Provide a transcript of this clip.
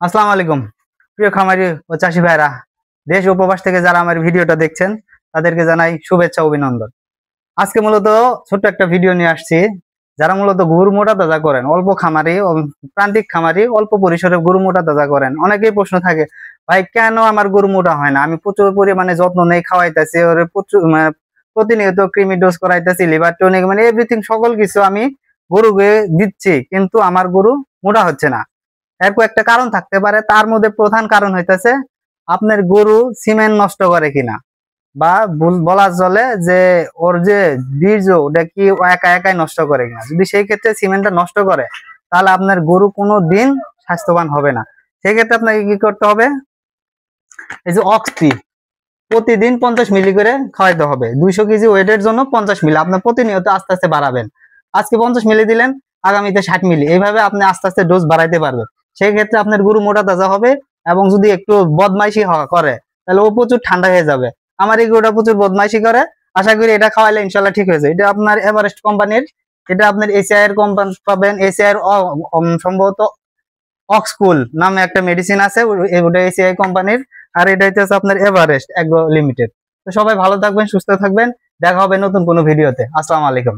আসসালামু আলাইকুম প্রিয় খামারি ও চাষি ভাইরা, দেশ ও প্রবাস থেকে যারা আমার ভিডিওটা দেখছেন তাদেরকে জানাই শুভেচ্ছা অভিনন্দন। আজকে মূলত ছোট্ট একটা ভিডিও নিয়ে আসছি। যারা মূলত গরু মোটা তাজা করেন, অল্প খামারি প্রান্তিক খামারি অল্প পরিসরে গরু মোটা তাজা করেন, অনেকেই প্রশ্ন থাকে, ভাই কেন আমার গরু মোটা হয় না? আমি প্রচুর পরিমাণে যত্ন নেই, খাওয়াইতেছি ওরে প্রচুর প্রতিনিয়ত ক্রিমি ডোজ করাইতেছি, লিভার টনিক মানে এভরিথিং সকল কিছু আমি গরুকে দিচ্ছি, কিন্তু আমার গরু মোটা হচ্ছে না। এর কয়েকটা কারণ থাকতে পারে, তার মধ্যে প্রধান কারণ হইতেছে আপনার গরু সিমেন্ট নষ্ট করে কিনা, বা বলা চলে যে ওর যে বীর্য ওটা কি ও একা একাই নষ্ট করে কিনা। যদি সেই ক্ষেত্রে সিমেন্টটা নষ্ট করে তাহলে আপনার গরু কোনো দিন স্বাস্থ্যবান হবে না। সেই ক্ষেত্রে আপনাকে কি করতে হবে, এই যে অক্সি প্রতিদিন 50 মিলি করে খাওয়াইতে হবে। 200 কেজি ওয়েটের জন্য 50 মিলি আপনার প্রতিনিয়ত আস্তে আস্তে বাড়াবেন। আজকে 50 মিলি দিলেন, আগামীতে 60 মিলি, এইভাবে আপনি আস্তে আস্তে ডোজ বাড়াইতে পারবেন। সেই ক্ষেত্রে আপনার গরু মোটা তাজা হবে। এবং যদি একটু বদমাইশি করে তাহলে ও প্রচুর ঠান্ডা হয়ে যাবে। আমার এই গরুটা প্রচুর বদমাইশি করে, আশা করি এটা খাওয়াইলে ইনশাল্লাহ ঠিক হয়েছে। এটা আপনার এভারেস্ট কোম্পানির, এটা আপনার এসিআই এর কোম্পানি পাবেন। এসিআই এর সম্ভবত অক্সকুল নামে একটা মেডিসিন আছে, ওটা এসিআই কোম্পানির। আর এটা হচ্ছে আপনার এভারেস্ট এগ্রো লিমিটেড। তো সবাই ভালো থাকবেন, সুস্থ থাকবেন, দেখা হবে নতুন কোনো ভিডিওতে। আসসালামু আলাইকুম।